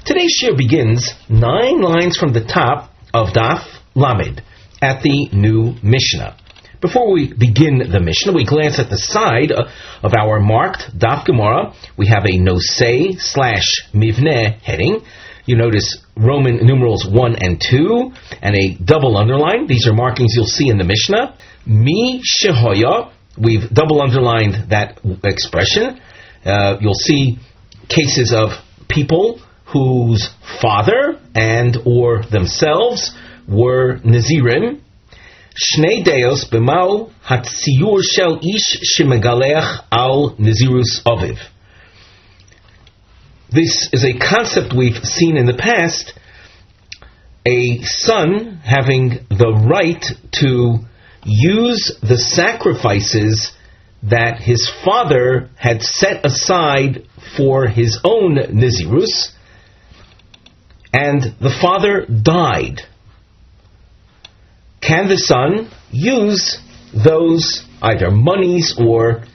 Today's shiur begins 9 lines from the top of Daf Lamed at the new Mishnah. Before we begin the Mishnah, we glance at the side of our marked Daf Gemara. We have a nosei/mivneh heading. You notice Roman numerals 1 and 2 and a double underline. These are markings you'll see in the Mishnah. Mi shehoya, we've double underlined that expression. You'll see cases of people whose father and or themselves were Nazirim. Shnei deos b'mau hatsiur shel ish shemegaleach al nazirus aviv. This is a concept we've seen in the past. A son having the right to use the sacrifices that his father had set aside for his own nazirus, and the father died. Can the son use those either monies or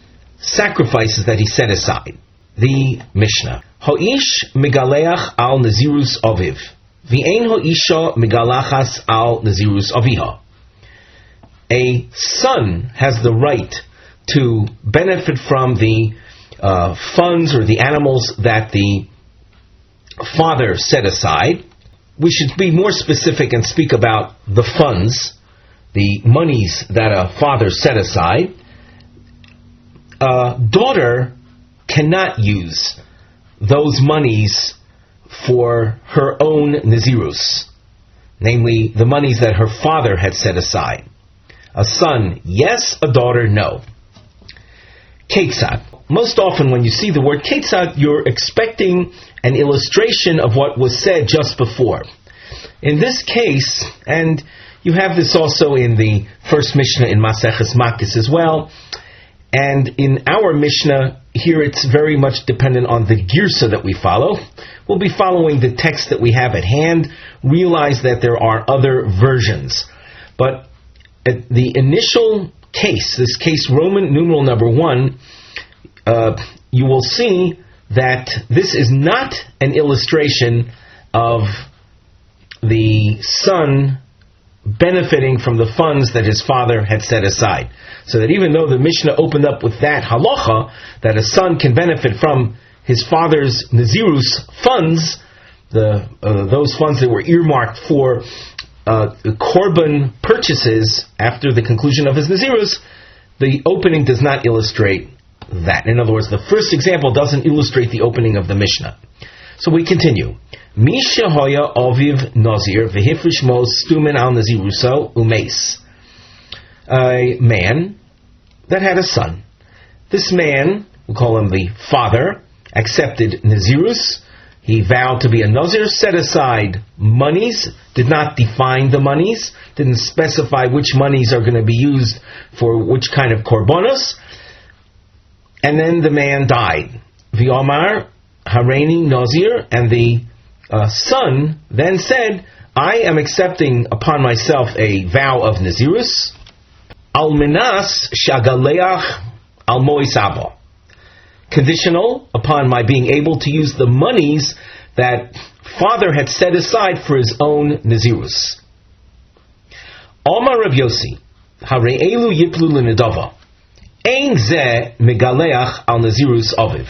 sacrifices that he set aside? The Mishnah. Ho'ish megaleach al nazirus aviv, v'ein ho'isha megalachas al nazirus aviha. A son has the right to benefit from the funds or the animals that the father set aside. We should be more specific and speak about the funds, the monies that a father set aside. A daughter cannot use those monies for her own nazirus, namely the monies that her father had set aside. A son, yes. A daughter, no. Ketzad. Most often when you see the word ketzad, you're expecting an illustration of what was said just before. In this case, and you have this also in the first Mishnah in Maseches Makis as well, and in our Mishnah, here it's very much dependent on the girsa that we follow. We'll be following the text that we have at hand. Realize that there are other versions. But at the initial case, this case Roman numeral number 1, you will see that this is not an illustration of the son benefiting from the funds that his father had set aside. So that even though the Mishnah opened up with that halacha, that a son can benefit from his father's nazirus funds, those funds that were earmarked for korban purchases after the conclusion of his nazirus, the opening does not illustrate that. In other words, the first example doesn't illustrate the opening of the Mishnah. So we continue. Mi shehoya aviv Nazir v'hifrish mo stumen al naziruso umeis. A man that had a son. This man, we'll call him the father, accepted nazirus. He vowed to be a Nazir, set aside monies, did not define the monies, didn't specify which monies are going to be used for which kind of korbanos. And then the man died. V'omar hareini Nazir, and the son then said, I am accepting upon myself a vow of nazirus, al minas shagaleach al mois abba, conditional upon my being able to use the monies that father had set aside for his own nazirus. Omar Rav Yossi, hare'elu yiplu l'nedava, ein ze megaleach al nazirus aviv.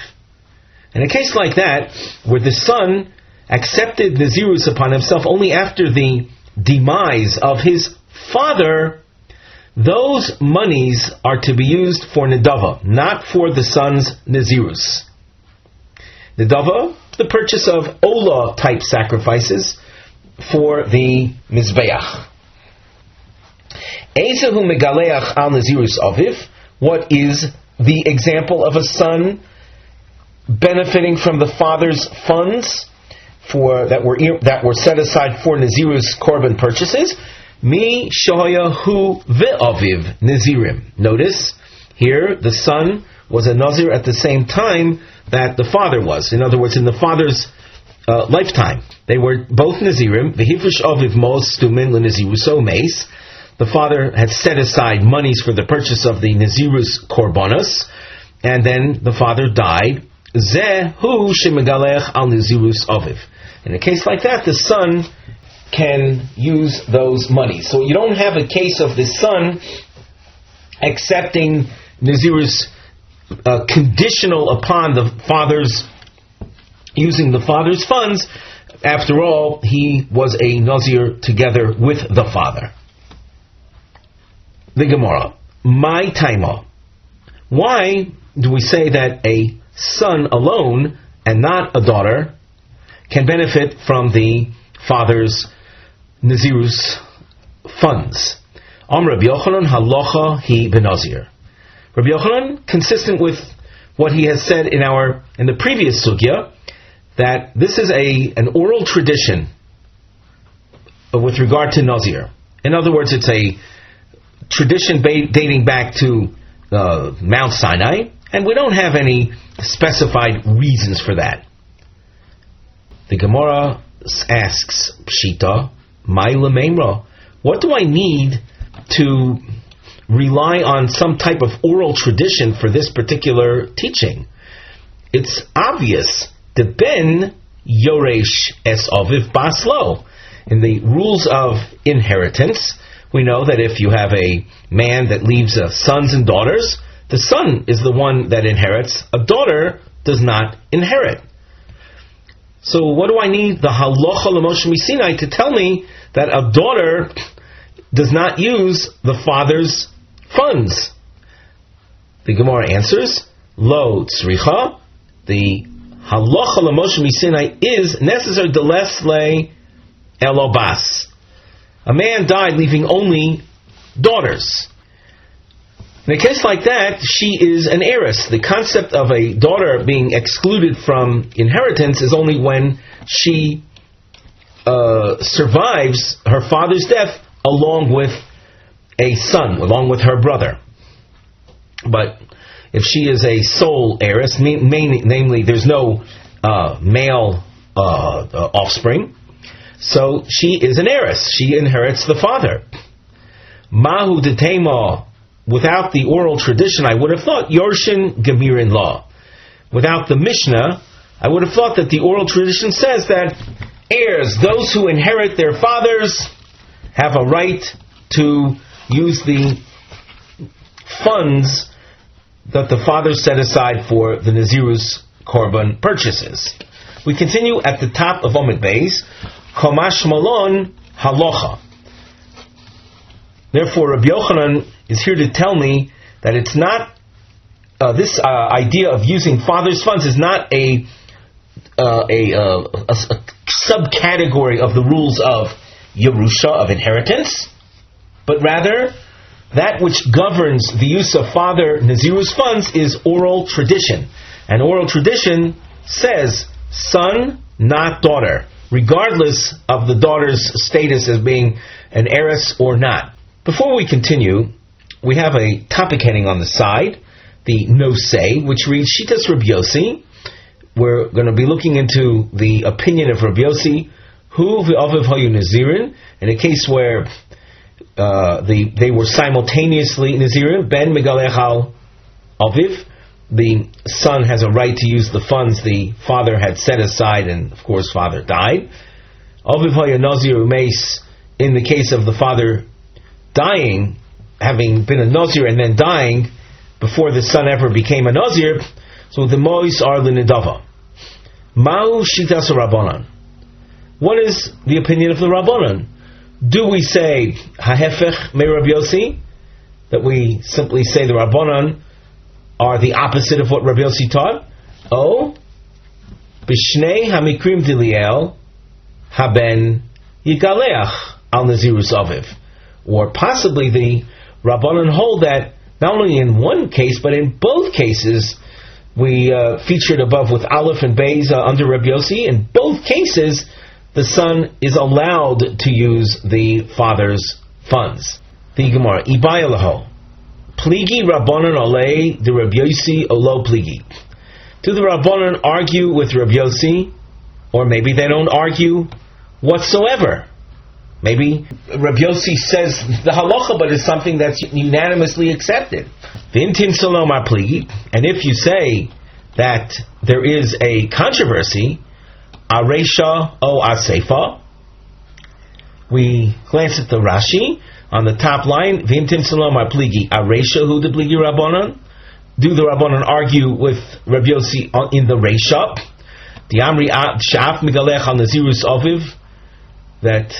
In a case like that, where the son accepted nazirus upon himself only after the demise of his father, those monies are to be used for nedava, not for the son's nazirus. Nedava, the purchase of olah type sacrifices for the mizbeach. Ezehu megaleach al nazirus aviv. What is the example of a son benefiting from the father's funds that were set aside for nazirus korban purchases? Mi shoya hu ve'aviv nazirim. Notice here the son was a nazir at the same time that the father was. In other words, in the father's lifetime, they were both nazirim. V'hifrish aviv mos stumin l'naziruso meis. The father had set aside monies for the purchase of the nazirus korbanos, and then the father died. Zehu shemegalech al nazirus aviv. In a case like that, the son can use those monies. So you don't have a case of the son accepting nazirus conditional upon the father's using the father's funds. After all, he was a Nazir together with the father. The Gemara, my taima. Why do we say that a son alone and not a daughter can benefit from the father's Nazirus funds? Rabbi Yochanan halacha hi benazir. Rabbi Yochanan, consistent with what he has said in the previous sugya, that this is an oral tradition with regard to Nazir. In other words, it's a tradition dating back to Mount Sinai, and we don't have any specified reasons for that. The Gemara asks, Pshita, Mai Lememra, what do I need to rely on some type of oral tradition for this particular teaching? It's obvious. The ben yoresh es aviv baslo. In the rules of inheritance, we know that if you have a man that leaves sons and daughters, the son is the one that inherits. A daughter does not inherit. So what do I need the halacha l'Moshe Sinai to tell me that a daughter does not use the father's funds? The Gemara answers, Lo tzricha, the halacha l'Moshe Sinai is necessary delesle elobas. A man died leaving only daughters. In a case like that, she is an heiress. The concept of a daughter being excluded from inheritance is only when she survives her father's death along with a son, along with her brother. But if she is a sole heiress, namely there's no male offspring, so she is an heiress. She inherits the father. Mahu detema, without the oral tradition, I would have thought Yorshin Gemirin law. Without the Mishnah, I would have thought that the oral tradition says that heirs, those who inherit their fathers, have a right to use the funds that the father set aside for the Nazirus Korban purchases. We continue at the top of Omid Beis, Chomash Malon Halacha. Therefore, Rabbi Yochanan is here to tell me that it's not, this idea of using father's funds is not a subcategory of the rules of Yerusha, of inheritance, but rather that which governs the use of father Nazirus funds is oral tradition. And oral tradition says son, not daughter, regardless of the daughter's status as being an heiress or not. Before we continue, we have a topic heading on the side, the no say, which reads Shitas Rabbi Yossi. We're going to be looking into the opinion of Rabbi Yossi, who v'aviv hayu nazirin, in a case where they were simultaneously nazirin, ben megalech al aviv, the son has a right to use the funds the father had set aside, and of course father died. Aviv hayu nazir umeis, in the case of the father dying, having been a Nazir and then dying before the son ever became a Nazir, so the mois are l'nidava. Ma'u shitas Rabbanan. What is the opinion of the Rabbanan? Do we say hahefech me Rabbi Yossi, that we simply say the Rabbanan are the opposite of what Rabbi Yossi taught? Oh, b'shnei hamikrim diliel haben yigaleach al nazirus aviv. Or possibly the Rabbanan hold that not only in one case, but in both cases, we featured above with Aleph and Beis under Rabbi Yossi, in both cases, the son is allowed to use the father's funds. The Gemara, Ibaya Laho, Pligi Rabbanan Olei, the Rabbi Yossi Olo Pligi. Do the Rabbanan argue with Rabbi Yossi, or maybe they don't argue whatsoever? Maybe Rabbi Yossi says the halacha, but it's something that's unanimously accepted. And if you say that there is a controversy, Aresha o Aseifa. We glance at the Rashi on the top line. V'im timsalom pligi Aresha hu de pligi Rabbanon. Do the Rabbanon argue with Rabbi Yossi in the Reisha? The Amri Sha'af Megalech al Nazirus Aviv, that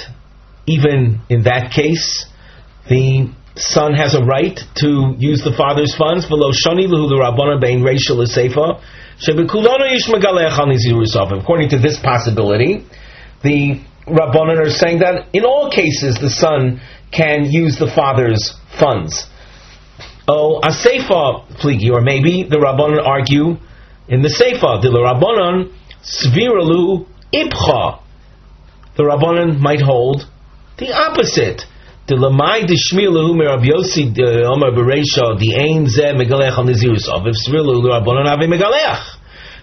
even in that case, the son has a right to use the father's funds. V'lo shani lehu the Rabbanon bein Reisha l'Seifa shebekulano yish Megalech al Nazirus Aviv. According to this possibility, the Rabbanon are saying that in all cases the son can use the father's funds. Oh, a seifa pligi, or maybe the Rabbanon argue in the seifa. The Rabbanon sviralu ibcha. The Rabbanon might hold the opposite. The lamai deshmilahu merab yosi omar bereisha the ein zeh megalech al nazirus aviv sviralu Rabbanon ave megalech.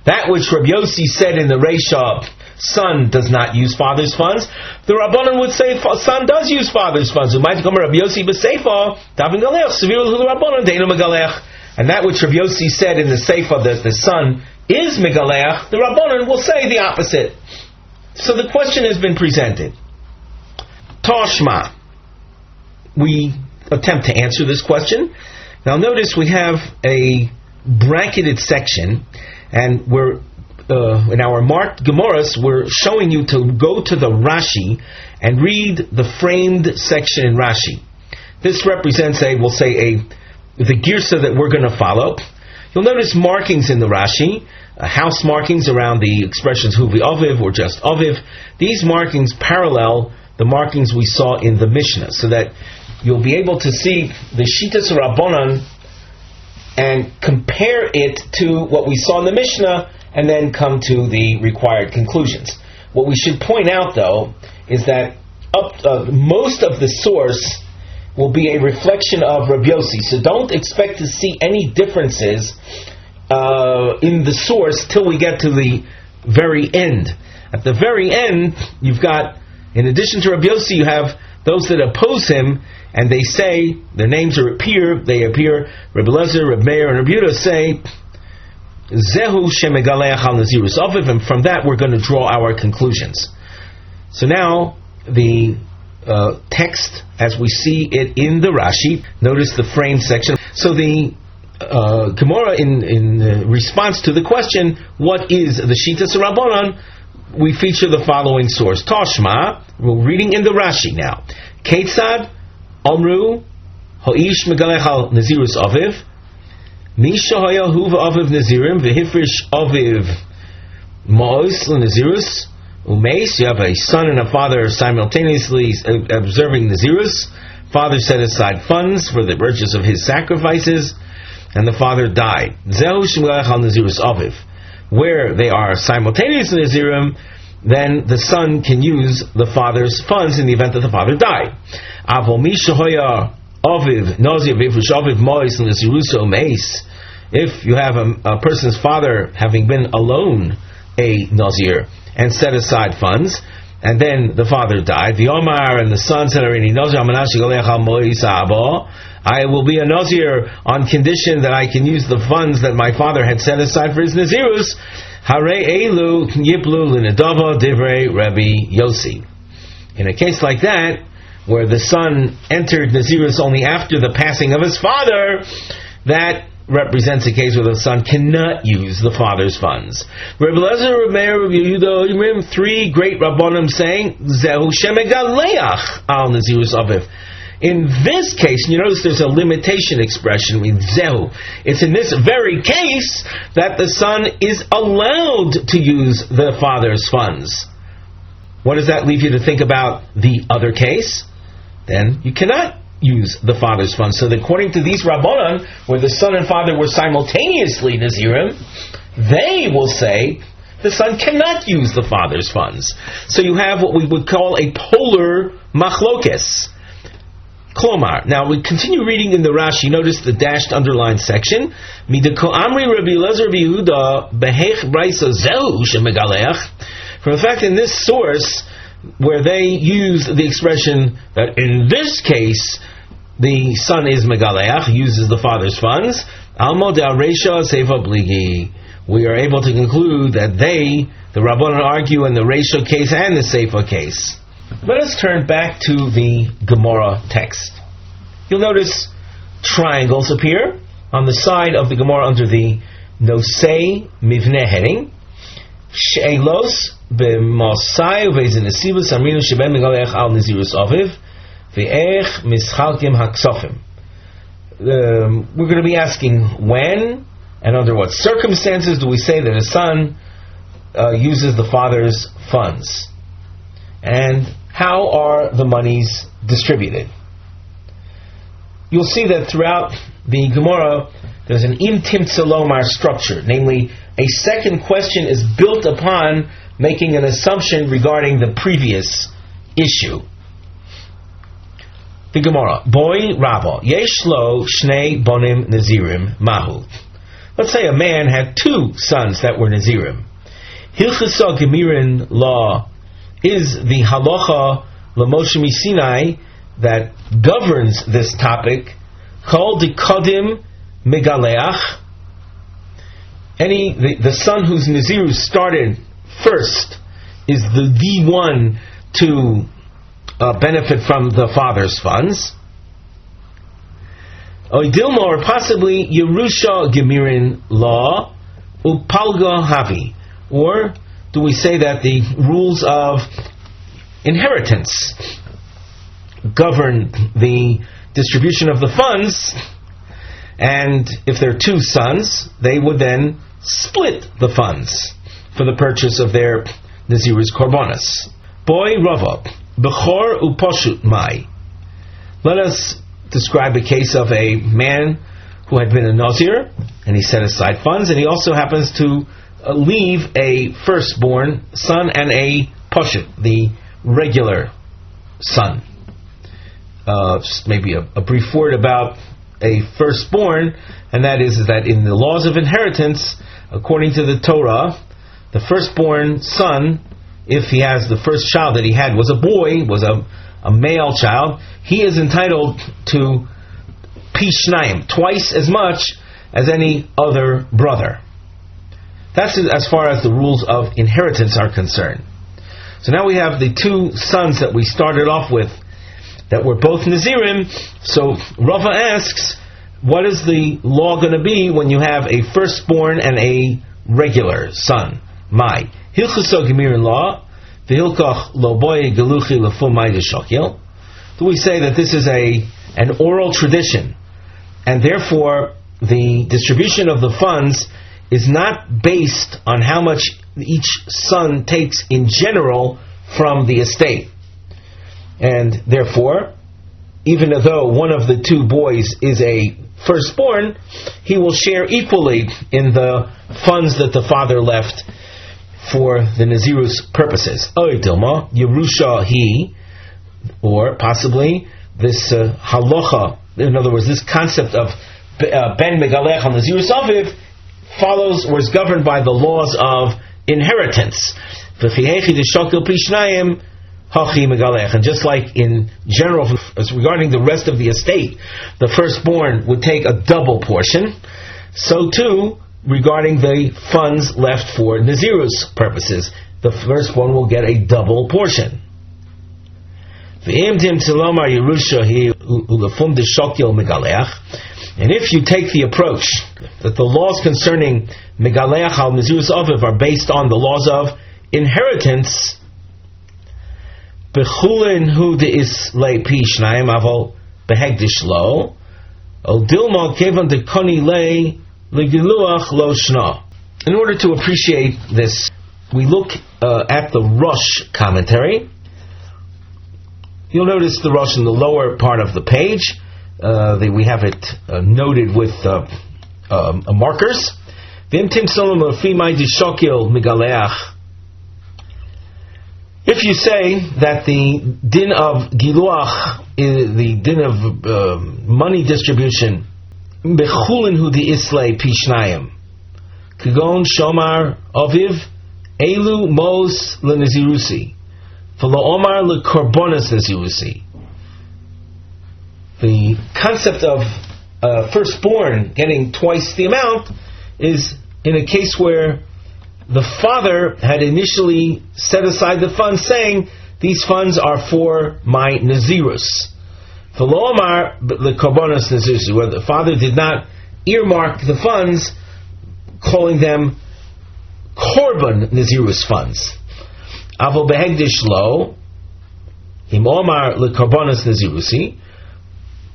That which Rabbi Yossi said in the Reisha, son does not use father's funds, the Rabbanon would say son does use father's funds. And that which Rabbi Yossi said in the Seifa that the son is Megalech, the Rabbanon will say the opposite. So the question has been presented. Toshma. We attempt to answer this question. Now notice we have a bracketed section, and we're in our marked Gemaras, we're showing you to go to the Rashi and read the framed section in Rashi. This represents the girsa that we're going to follow. You'll notice markings in the Rashi, house markings around the expressions huvi aviv or just aviv. These markings parallel the markings we saw in the Mishnah, so that you'll be able to see the Shitas Rabbanan and compare it to what we saw in the Mishnah, and then come to the required conclusions. What we should point out, though, is that most of the source will be a reflection of Rabbi Yossi. So don't expect to see any differences in the source till we get to the very end. At the very end, you've got, in addition to Rabbi Yossi, you have those that oppose him, and they say, their names they appear, Rabbi Lezer, Rabbi Meir, and Rabbi Yehuda say, Zehu shemegalech al nazirus aviv, and from that we're going to draw our conclusions. So now the text, as we see it in the Rashi, notice the frame section. So the Gemara, in response to the question, what is the Shitas Rabbanan, we feature the following source. Toshma, we're reading in the Rashi now. Ketzad Omru Ho'ish megalech al nazirus aviv Misha haya huva aviv nazirim v'hifrish aviv ma'os l'nazirus umeis. You have a son and a father simultaneously observing nazirus. Father set aside funds for the purchase of his sacrifices, and the father died. Zehu shemelech al nazirus aviv. Where they are simultaneously nazirim, then the son can use the father's funds in the event that the father died. Avol misha haya aviv nazir v'hifrish aviv ma'os l'nazirus umeis. If you have a person's father having been alone a Nazir and set aside funds, and then the father died, the Omar and the son said, I will be a Nazir on condition that I can use the funds that my father had set aside for his Nazirus. In a case like that, where the son entered Nazirus only after the passing of his father, that represents a case where the son cannot use the father's funds. Rabbi Lezer, Rabbi Meir, Rabbi Yehuda, three great Rabbanim saying, Zehu shemegaleach al nazirus aviv. In this case, you notice there's a limitation expression with Zehu. It's in this very case that the son is allowed to use the father's funds. What does that leave you to think about the other case? Then you cannot use the father's funds. So according to these Rabbanan, where the son and father were simultaneously Nazirim, they will say the son cannot use the father's funds. So you have what we would call a polar machlokes. Klomar. Now we continue reading in the Rashi. Notice the dashed underlined section. From the fact in this source where they use the expression that in this case the son is megaleach, uses the father's funds, almo de aresha seifa bligi. we are able to conclude that the Rabbanan argue in the Reisha case and the Seifa case. Let us turn back to the Gemara text. You'll notice triangles appear on the side of the Gemara under the Nosei Mivneh heading. She'elos b'mosai uve'ezin nesivus amrinu sheben megalech al nezirus aviv ve'ech mischalkim haksofim. We're going to be asking when and under what circumstances do we say that a son uses the father's funds, and how are the monies distributed. You'll see that throughout the Gemara there's an im timtza lomar structure, namely a second question is built upon making an assumption regarding the previous issue. The Gemara, Boy Rabba, Yesh lo shnei bonim nazirim mahu. Let's say a man had two sons that were nazirim. Hilchasa gemirin law is the halacha l'Moshe Sinai that governs this topic, called the kodim megaleach. The son whose nazirus started first is the one to benefit from the father's funds. Oidilma, or possibly Yerusha Gemirin law upalga havi, or do we say that the rules of inheritance govern the distribution of the funds, and if there are two sons, they would then split the funds for the purchase of their Nazir's Korbanos. Boy Rava, Bechor Uposhut Mai. Let us describe a case of a man who had been a Nazir, and he set aside funds, and he also happens to leave a firstborn son and a Poshut, the regular son. Just maybe a brief word about a firstborn, and that is that in the laws of inheritance, according to the Torah, the firstborn son, if he has the first child that he had was a boy, was a male child, he is entitled to pishnayim, twice as much as any other brother. That's as far as the rules of inheritance are concerned. So now we have the two sons that we started off with that were both Nazirim. So Rava asks, what is the law going to be when you have a firstborn and a regular son? Mai. Hilchuso Gemirin law, v'hilkach lo boy geluchi lefum mai deshakil. Do we say that this is an oral tradition, and therefore the distribution of the funds is not based on how much each son takes in general from the estate? And therefore, even though one of the two boys is a firstborn, he will share equally in the funds that the father left for the Nazirus purposes. Oidilma, Yerusha he, or possibly this halacha, in other words, this concept of ben megalech al Nazirus aviv was governed by the laws of inheritance. And just like in general, as regarding the rest of the estate, the firstborn would take a double portion, so too, regarding the funds left for Nazirus purposes, the firstborn will get a double portion. And if you take the approach that the laws concerning Megaleach al Nazirus Aviv are based on the laws of inheritance, Bechulin hu deis le pi shnayim aval behegdish lo odilma kevan de koni le legiluach lo shna. In order to appreciate this, we look at the Rosh commentary. You'll notice the Rosh in the lower part of the page. We have it noted with markers. V'imtim solom afi mai dishokil megaleach. If you say that the din of giluach, the din of money distribution, bechulin hu di islay pishnayim, kagon shomar aviv, elu mos lenazirusi, v'lo omar lekorbonas nazirusi. The concept of firstborn getting twice the amount is in a case where the father had initially set aside the funds, saying, these funds are for my Nazirus. Where the father did not earmark the funds, calling them Korban Nazirus funds. Avo behegdish lo, im omar lekorbanos nazirusi.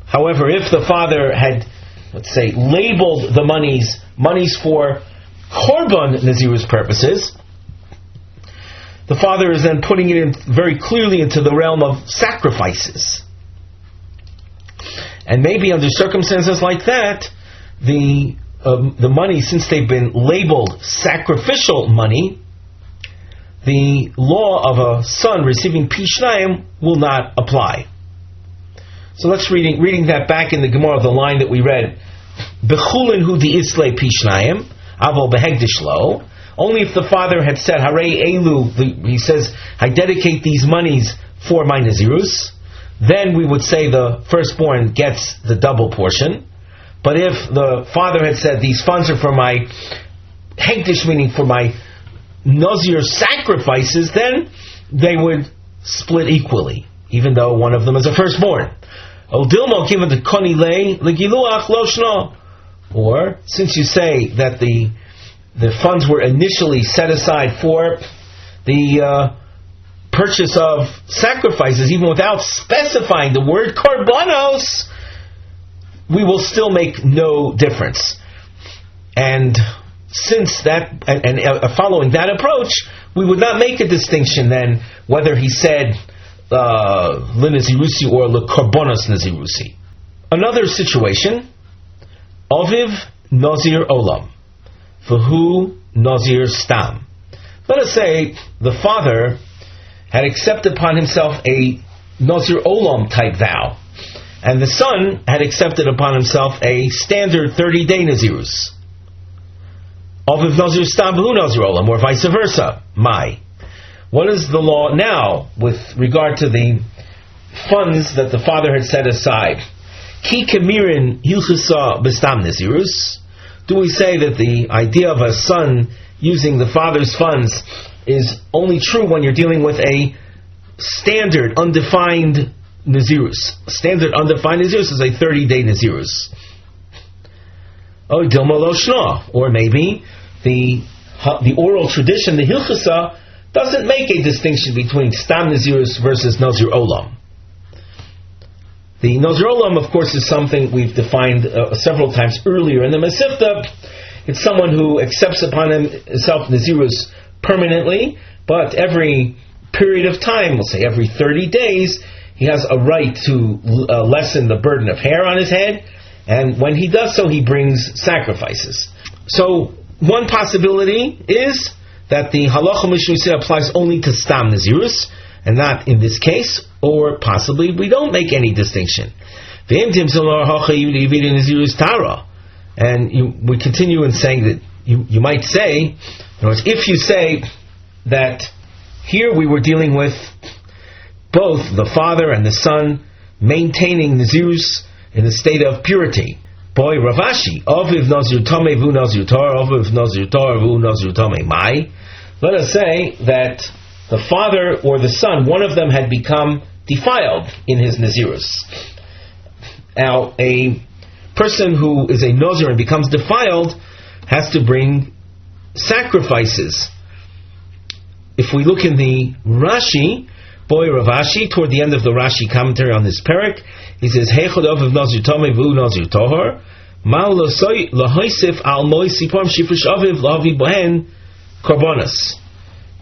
However, if the father had, let's say, labeled the monies for Korban Nazirus purposes, the father is then putting it in very clearly into the realm of sacrifices. And maybe under circumstances like that, the money, since they've been labeled sacrificial money, the law of a son receiving Pishnayim will not apply. So let's reading that back in the Gemara, the line that we read, Bechulin hu di islay Pishnayim, avol behegdish lo. Only if the father had said, Harei elu, he says, I dedicate these monies for my Nazirus, then we would say the firstborn gets the double portion. But if the father had said, these funds are for my hegdish, meaning for my Nazir sacrifices, then they would split equally, even though one of them is a firstborn. Or, since you say that the funds were initially set aside for the purchase of sacrifices, even without specifying the word korbanos, we will still make no difference. And since that, and following that approach, we would not make a distinction then whether he said Nazirusi or korbanos Nazirusi. Another situation, Aviv Nazir Olam, V'hu Nazir Stam. Let us say the father had accepted upon himself a Nazir Olam type vow, and the son had accepted upon himself a standard 30-day Nazirus. Aviv Nazir Stam V'hu Nazir Olam, or vice versa. What is the law now with regard to the funds that the father had set aside? Ki kemirin hilchasa b'stam Nazirus. Do we say that the idea of a son using the father's funds is only true when you're dealing with a standard, undefined Nazirus? Standard, undefined Nazirus is a 30-day Nazirus. Or maybe the oral tradition, the Hilchasa, doesn't make a distinction between Stam Nazirus versus Nazir Olam. The Nazir Olam, of course, is something we've defined several times earlier in the Masifta. It's someone who accepts upon himself Nazirus permanently, but every period of time, we'll say every 30 days, he has a right to lessen the burden of hair on his head, and when he does so, he brings sacrifices. So, one possibility is that the halacha mishmisi applies only to Stam Nazirus, and not in this case, or possibly we don't make any distinction. And we continue in saying that you might say, in other words, if you say that here we were dealing with both the father and the son maintaining Nazirus in a state of purity. Boy, Ravashi, Aviv Nazir Tameh Vu Nazir Tar, Aviv Nazir Tar Vu Nazir Tameh Mai. Let us say that the father or the son, one of them had become defiled in his Nazirus. Now, a person who is a Nazir and becomes defiled has to bring sacrifices. If we look in the Rashi, Boy Ravashi, toward the end of the Rashi commentary on this parak, he says, Heichod Aviv Nazir Tameh Vu Nazir Tahor, Mal Lahoisif Al Moisipam Shifush Aviv Lavi Bohen Korbanos.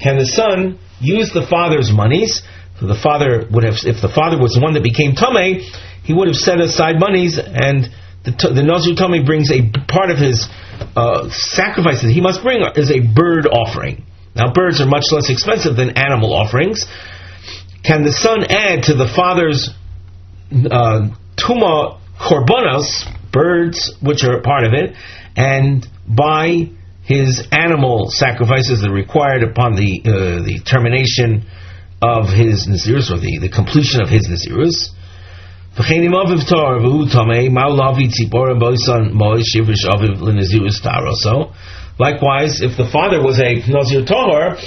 Can the son use the father's monies? So the father would have, if the father was the one that became Tameh, he would have set aside monies, and the Nazir Tameh brings a part of his sacrifice that he must bring is a bird offering. Now, birds are much less expensive than animal offerings. Can the son add to the father's Tuma Korbanos, birds, which are part of it, and buy his animal sacrifices that are required upon the termination of his Nazirus, or the completion of his Nazirus? Likewise, if the father was a Nazir Tahor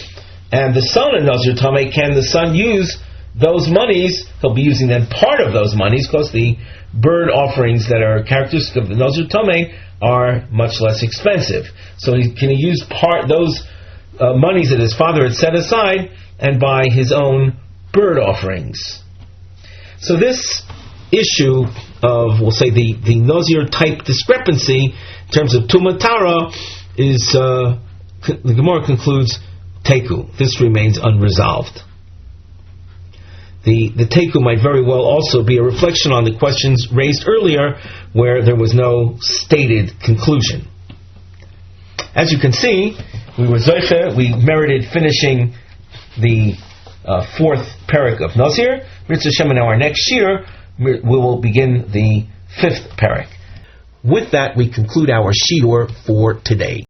and the son a Nazir Tameh, can the son use those monies? He'll be using then part of those monies because the bird offerings that are characteristic of the Nazir Tameh are much less expensive. So can he use those monies that his father had set aside and buy his own bird offerings? So this issue of, we'll say, the Nazir type discrepancy in terms of Tumatara is, the Gemara concludes, Teku. This remains unresolved. The Teku might very well also be a reflection on the questions raised earlier where there was no stated conclusion. As you can see, we were Zoiche, we merited finishing the fourth parak of Nazir. Mitzvah Shem, in our next shiur, we will begin the fifth parak. With that, we conclude our shiur for today.